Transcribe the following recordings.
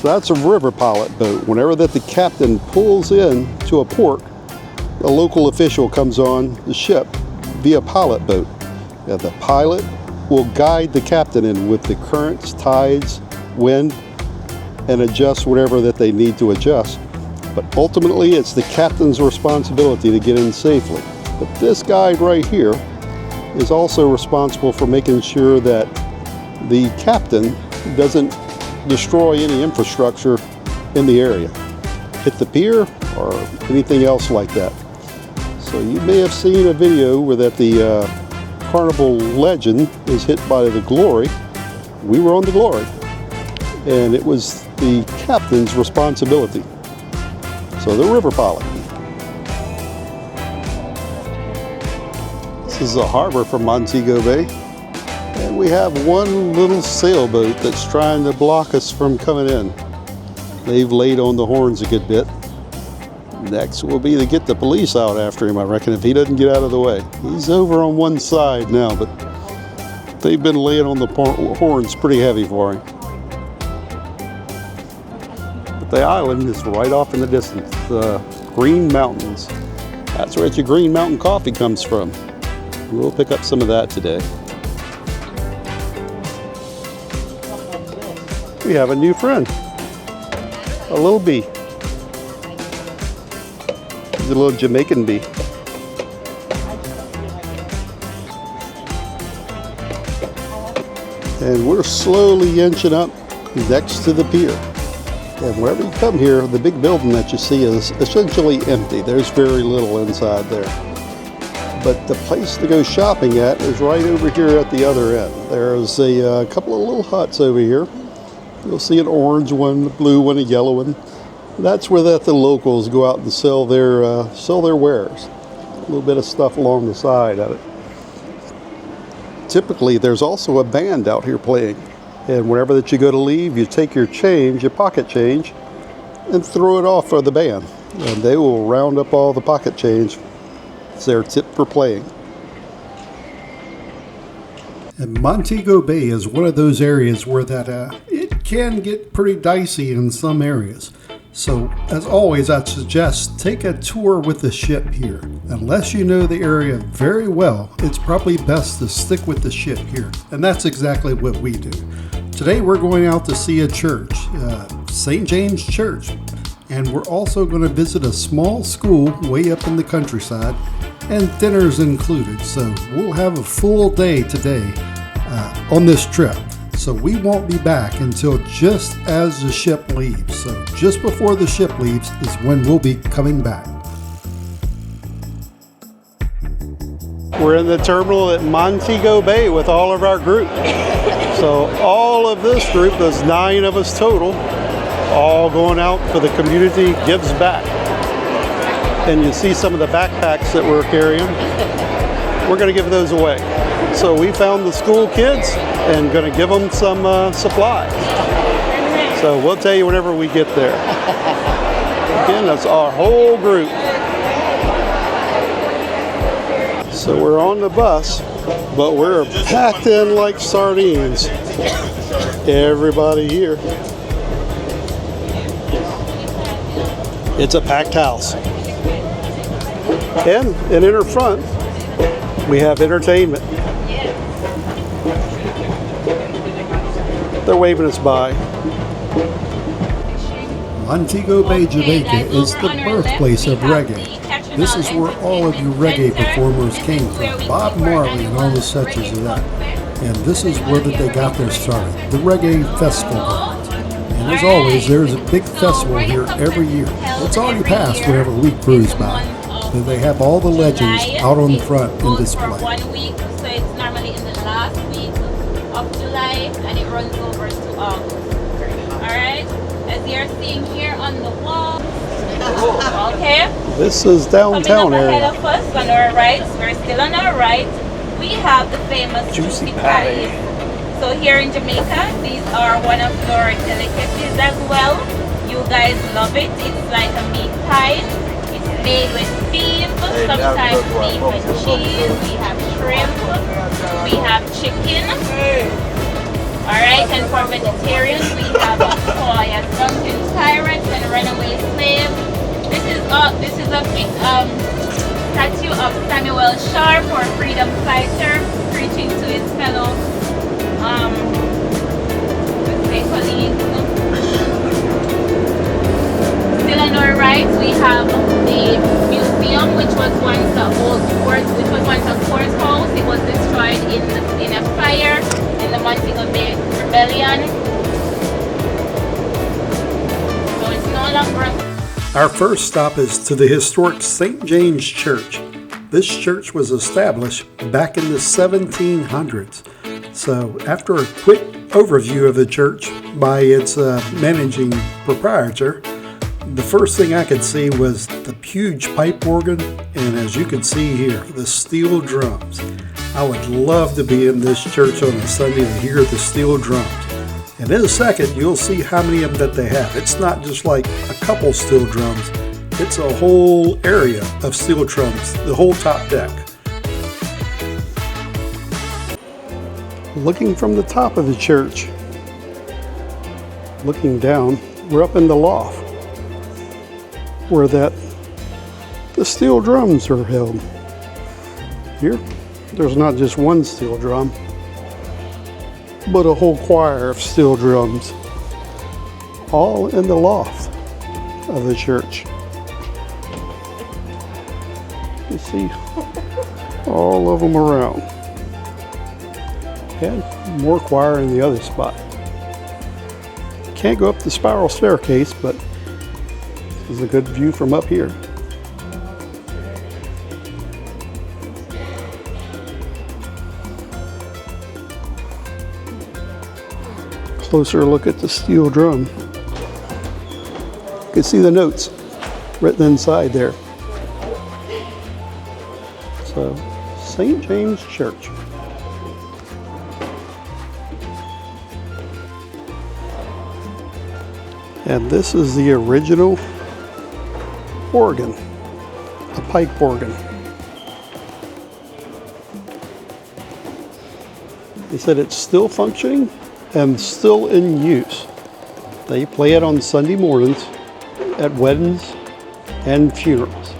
That's a river pilot boat. Whenever that the captain pulls in to a port, a local official comes on the ship via pilot boat. And the pilot will guide the captain in with the currents, tides, wind, and adjust whatever that they need to adjust. But ultimately, it's the captain's responsibility to get in safely. But this guide right here is also responsible for making sure that the captain doesn't destroy any infrastructure in the area, hit the pier or anything else like that. So you may have seen a video where that the Carnival Legend is hit by the Glory. We were on the Glory, and it was the captain's responsibility. So the river pilot. This is the harbor from Montego Bay, and we have one little sailboat that's trying to block us from coming in. They've laid on the horns a good bit. Next will be to get the police out after him, I reckon, if he doesn't get out of the way. He's over on one side now, but they've been laying on the horns pretty heavy for him. But the island is right off in the distance, the Green Mountains. That's where your Green Mountain coffee comes from. We'll pick up some of that today. We have a new friend, a little bee. He's a little Jamaican bee. And we're slowly inching up next to the pier. And wherever you come here, the big building that you see is essentially empty. There's very little inside there. But the place to go shopping at is right over here at the other end. There's a couple of little huts over here. You'll see an orange one, a blue one, a yellow one. That's where the locals go out and sell their wares. A little bit of stuff along the side of it. Typically, there's also a band out here playing. And whenever that you go to leave, you take your change, your pocket change, and throw it off for the band. And they will round up all the pocket change. It's their tip for playing. And Montego Bay is one of those areas where it can get pretty dicey in some areas. So, as always, I'd suggest take a tour with the ship here. Unless you know the area very well, it's probably best to stick with the ship here. And that's exactly what we do. Today we're going out to see a church, St. James Church. And we're also going to visit a small school way up in the countryside, and dinner's included. So we'll have a full day today on this trip. So we won't be back until just as the ship leaves. So just before the ship leaves is when we'll be coming back. We're in the terminal at Montego Bay with all of our group. So all of this group, there's 9 of us total, all going out for the community gives back. And you see some of the backpacks that we're carrying. We're going to give those away. So we found the school kids and going to give them some supplies. So we'll tell you whenever we get there. Again, that's our whole group. So we're on the bus, but we're packed in like sardines. Everybody here. It's a packed house. And in her front, we have entertainment. They're waving us by. Montego Bay, Jamaica is the birthplace of reggae. This is where all of your reggae performers came from. Bob Marley and all the such as that. And this is where that they got their start, the Reggae Festival grounds. And as always, there's a big festival here every year. It's already passed whenever we cruise by. And they have all the legends out on the front in display. 1 week, so it's normally in the last week of July, and it runs over to August. Alright, as you're seeing here on the wall. Okay. This is downtown area. Ahead of us on our right, we're still on our right. We have the famous juicy patties. So here in Jamaica, these are one of our delicacies as well. You guys love it. It's like a meat pie. It's made with beef, sometimes beef and cheese. We have shrimp. We have chicken. Alright, and for vegetarians, we have a soya this is a statue of Samuel Sharp, or freedom fighter, preaching to his fellow let's say colleagues. Still on our right, we have the museum, which was once a courthouse. It was destroyed in a fire in the Montego Bay Rebellion. So it's no longer. Our first stop is to the historic St. James Church. This church was established back in the 1700s. So after a quick overview of the church by its managing proprietor, the first thing I could see was the huge pipe organ, and as you can see here, the steel drums. I would love to be in this church on a Sunday to hear the steel drums. And in a second, you'll see how many of them that they have. It's not just like a couple steel drums. It's a whole area of steel drums, the whole top deck. Looking from the top of the church, looking down, we're up in the loft where the steel drums are held. Here, there's not just one steel drum, but a whole choir of steel drums, all in the loft of the church. You see all of them around. And more choir in the other spot. Can't go up the spiral staircase, but this is a good view from up here. Closer look at the steel drum. You can see the notes written inside there. So, St. James Church. And this is the original organ, a pipe organ. They said it's still functioning and still in use. They play it on Sunday mornings at weddings and funerals.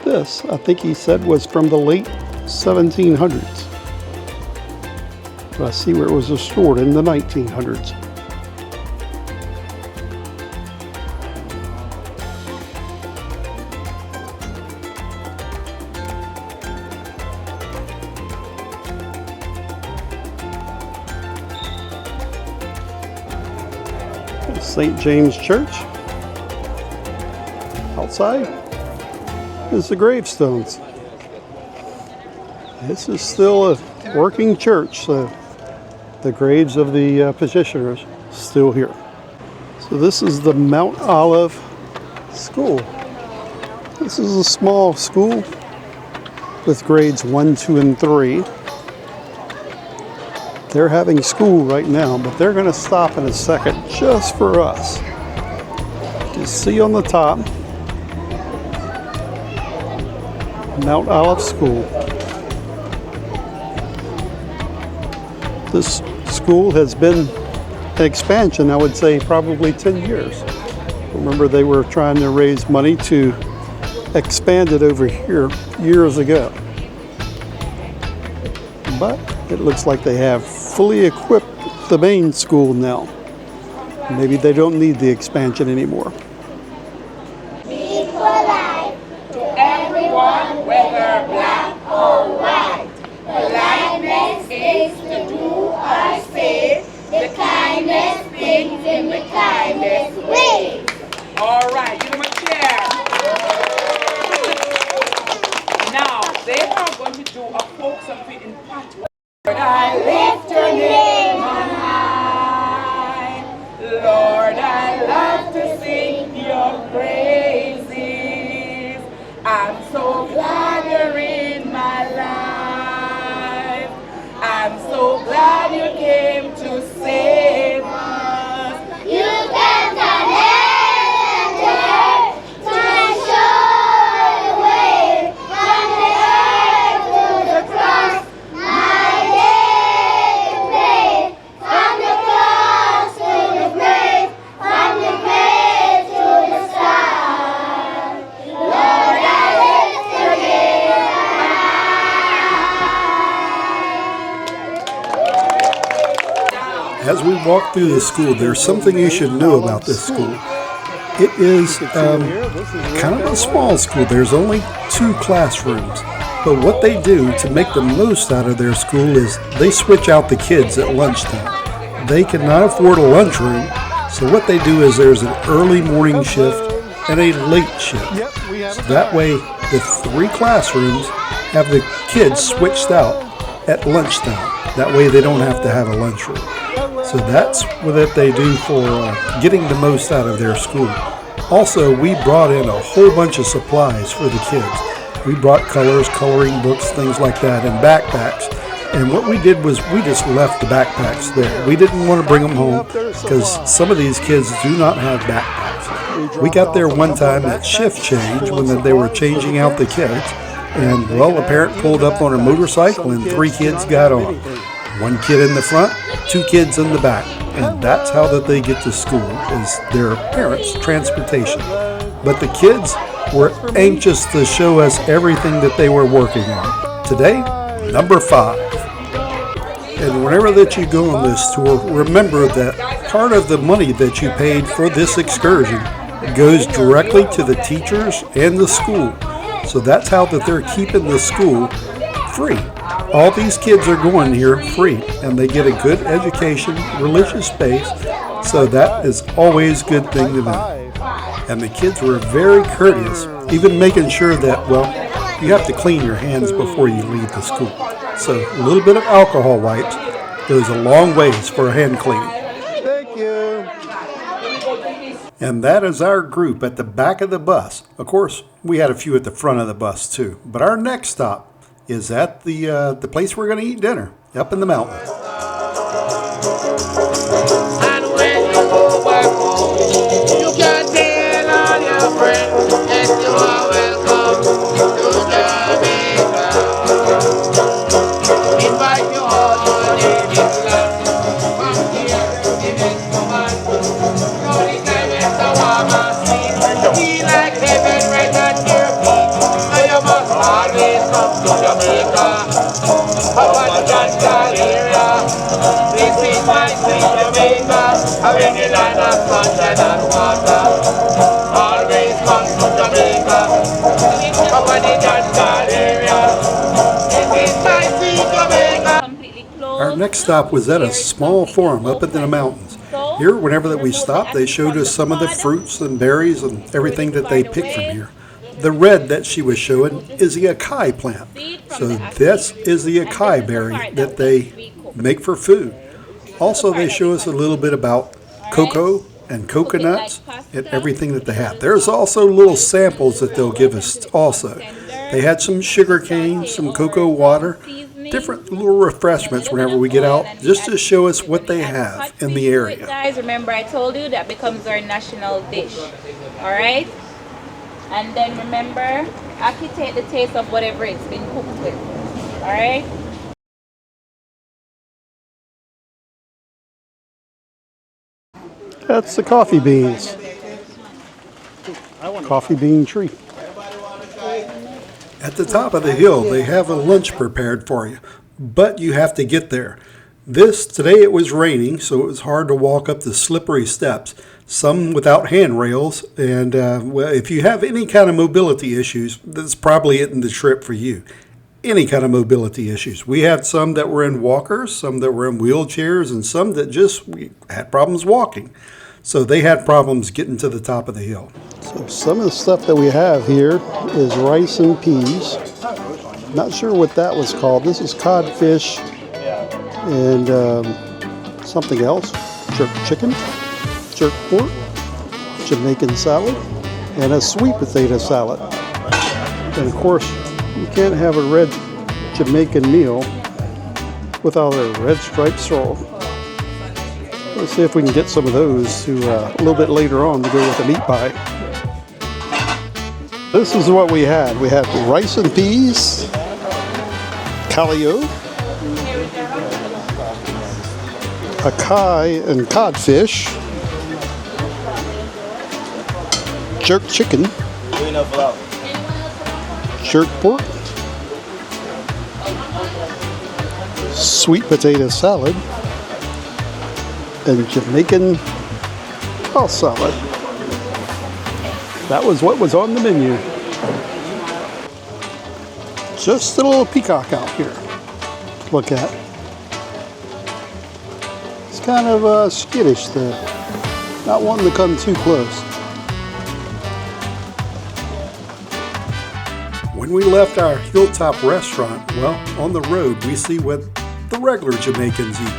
This, I think he said, was from the late 1700s. But I see where it was restored in the 1900s. St. James Church. Outside is the gravestones. This is still a working church, so the graves of the petitioners still here. So this is the Mount Olive School. This is a small school with grades 1, 2, and 3. They're having school right now, but they're going to stop in a second just for us. You see on the top, Mount Olive School. This school has been an expansion, I would say, probably 10 years. Remember, they were trying to raise money to expand it over here years ago. But it looks like they have fully equipped the main school now. Maybe they don't need the expansion anymore. Be polite to everyone, whether black or white. Politeness is to do or say the kindest things in the kindest way. All right, give them a chair. Now, they are going to do a folk song in part 1. Lord, I lift your name on high. Lord, I love to sing your praises. I'm so glad you're in my life. I'm so glad you came to save us. You can as we walk through the school, there's something you should know about this school. It is kind of a small school. There's only 2 classrooms. But what they do to make the most out of their school is they switch out the kids at lunchtime. They cannot afford a lunchroom, so what they do is there's an early morning shift and a late shift. So that way the 3 classrooms have the kids switched out at lunchtime. That way they don't have to have a lunchroom. So that's what they do for getting the most out of their school. Also, we brought in a whole bunch of supplies for the kids. We brought colors, coloring books, things like that, and backpacks. And what we did was we just left the backpacks there. We didn't want to bring them home because some of these kids do not have backpacks. We got there one time at shift change when they were changing out the kids. And, well, a parent pulled up on a motorcycle and 3 kids got on. 1 kid in the front, 2 kids in the back. And that's how that they get to school, is their parents' transportation. But the kids were anxious to show us everything that they were working on. Today, number 5. And whenever that you go on this tour, remember that part of the money that you paid for this excursion goes directly to the teachers and the school. So that's how that they're keeping the school free. All these kids are going here free, and they get a good education, religious base, so that is always a good thing to know. And the kids were very courteous, even making sure that, well, you have to clean your hands before you leave the school. So a little bit of alcohol wipes goes a long ways for hand cleaning. Thank you. And that is our group at the back of the bus. Of course, we had a few at the front of the bus too. But our next stop is at the place we're going to eat dinner, up in the mountains. And when you go back home, you can tell all your friends that you are welcome to Jamaica. Invite you all in this land. From here to the next woman. Now the climate's so warm and sweet. Feel like heaven right at your feet. And you must always come to Jamaica. Up at the Grand Cayman. This is my sweet Jamaica. I'm in the land of sunshine and water. Always come to Jamaica. Up at the Grand Cayman. This is my sweet Jamaica. Completely closed. Our next stop was at a small farm up in the mountains. Here, whenever that we stopped, they showed us some of the fruits and berries and everything that they picked from here. The red that she was showing is the acai plant. So this is the acai berry that they make for food. Also, they show us a little bit about cocoa and coconuts and everything that they have. There's also little samples that they'll give us also. They had some sugar cane, some cocoa water, different little refreshments whenever we get out, just to show us what they have in the area. Guys, remember I told you that becomes our national dish. Alright? And then remember, acclimate the taste of whatever it's been cooked with. Alright? That's the coffee beans. Coffee bean tree. At the top of the hill, they have a lunch prepared for you, but you have to get there. Today it was raining, so it was hard to walk up the slippery steps, some without handrails, and well, if you have any kind of mobility issues, that's probably isn't the trip for you. Any kind of mobility issues. We had some that were in walkers, some that were in wheelchairs, and some that just had problems walking. So they had problems getting to the top of the hill. So some of the stuff that we have here is rice and peas. Not sure what that was called. This is codfish and something else. Jerk chicken, jerk pork, Jamaican salad, and a sweet potato salad. And of course, you can't have a red Jamaican meal without a red striped sorrel. Let's see if we can get some of those to a little bit later on to go with the meat pie. This is what we had. We had rice and peas, calio, acai and codfish, jerk chicken, jerk pork, sweet potato salad, and Jamaican pulse salad. That was what was on the menu. Just a little peacock out here to look at. It's kind of skittish though, not wanting to come too close. When we left our Hilltop restaurant, well, on the road we see what the regular Jamaicans eat.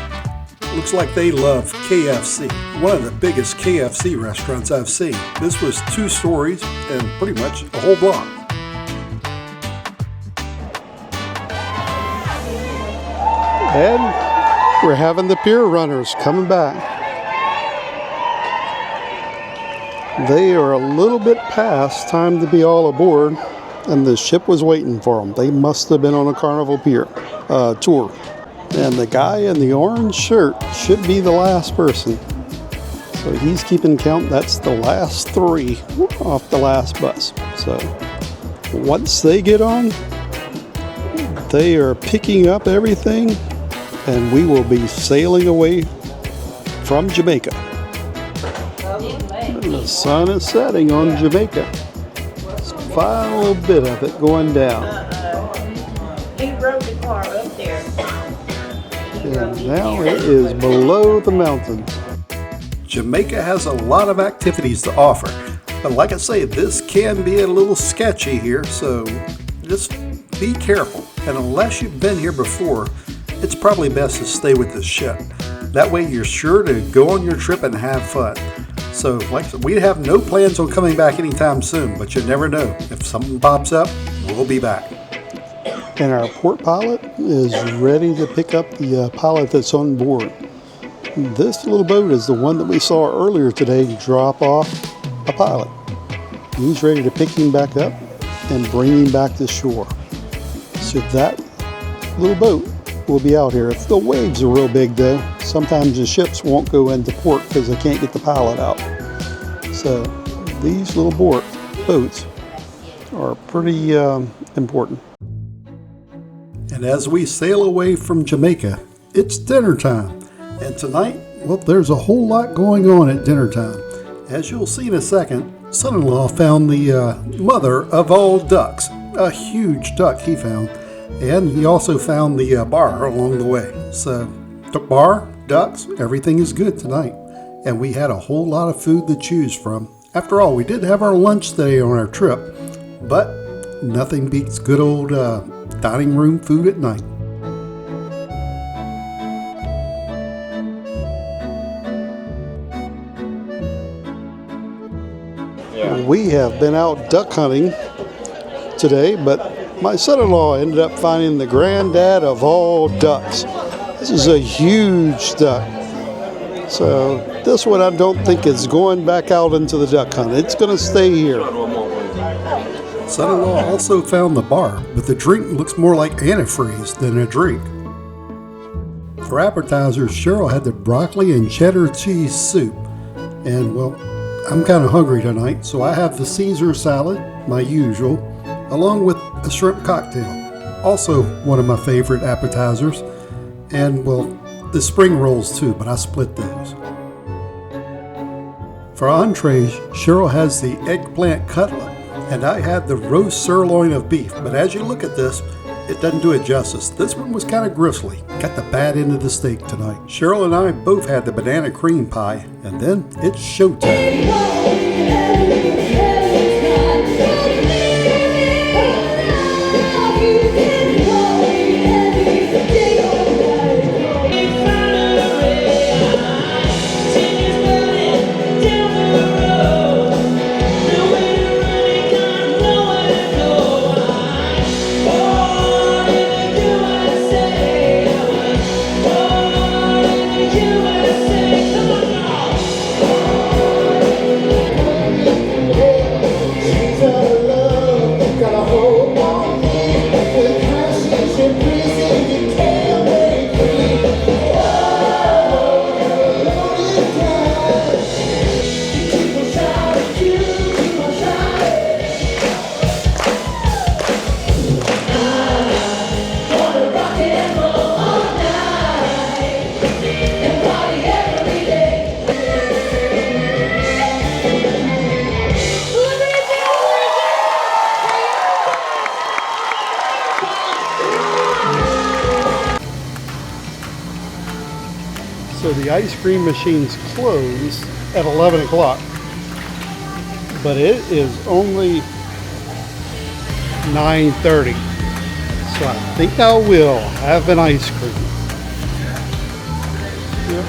Looks like they love KFC, one of the biggest KFC restaurants I've seen. This was 2 stories and pretty much a whole block. And we're having the pier runners coming back. They are a little bit past time to be all aboard, and the ship was waiting for them. They must have been on a Carnival pier tour. And the guy in the orange shirt should be the last person. So he's keeping count. That's the last 3 off the last bus. So once they get on, they are picking up everything, and we will be sailing away from Jamaica. And the sun is setting on Jamaica. Final bit of it going down. He rode the car up there. And now it is below the mountains. Jamaica has a lot of activities to offer, but like I say, this can be a little sketchy here, so just be careful. And unless you've been here before, it's probably best to stay with the ship. That way you're sure to go on your trip and have fun. So like I said, we have no plans on coming back anytime soon, but you never know. If something pops up, we'll be back. And our port pilot is ready to pick up the pilot that's on board. This little boat is the one that we saw earlier today drop off a pilot. He's ready to pick him back up and bring him back to shore. So that little boat will be out here. If the waves are real big though, sometimes the ships won't go into port because they can't get the pilot out. So these little boats are pretty important. And as we sail away from Jamaica, it's dinner time. And tonight, well, there's a whole lot going on at dinner time. As you'll see in a second, son-in-law found the mother of all ducks. A huge duck he found. And he also found the bar along the way. So, the bar, ducks, everything is good tonight. And we had a whole lot of food to choose from. After all, we did have our lunch today on our trip. But nothing beats good old dining room food at night. We have been out duck hunting today, but my son-in-law ended up finding the granddad of all ducks. This is a huge duck. So this one I don't think is going back out into the duck hunt. It's going to stay here. Son-in-law also found the bar, but the drink looks more like antifreeze than a drink. For appetizers, Cheryl had the broccoli and cheddar cheese soup. And well, I'm kind of hungry tonight, so I have the Caesar salad, my usual, along with a shrimp cocktail, also one of my favorite appetizers, and well, the spring rolls too, but I split those. For entrees, Cheryl has the eggplant cutlet, and I had the roast sirloin of beef, but as you look at this, it doesn't do it justice. This one was kind of gristly. Got the bad end of the steak tonight. Cheryl and I both had the banana cream pie, and then it's showtime. She's a the ice cream machines close at 11 o'clock. But it is only 9:30. So I think I will have an ice cream. Yep.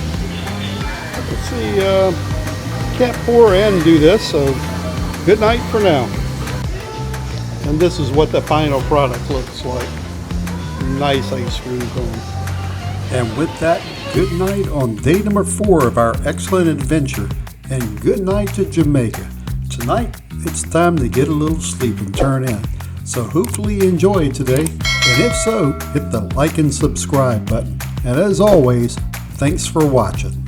Let's see, can't pour and do this, so good night for now. And this is what the final product looks like. Nice ice cream cone. And with that, good night on day number 4 of our excellent adventure, and good night to Jamaica. Tonight, it's time to get a little sleep and turn in. So hopefully you enjoyed today, and if so, hit the like and subscribe button. And as always, thanks for watching.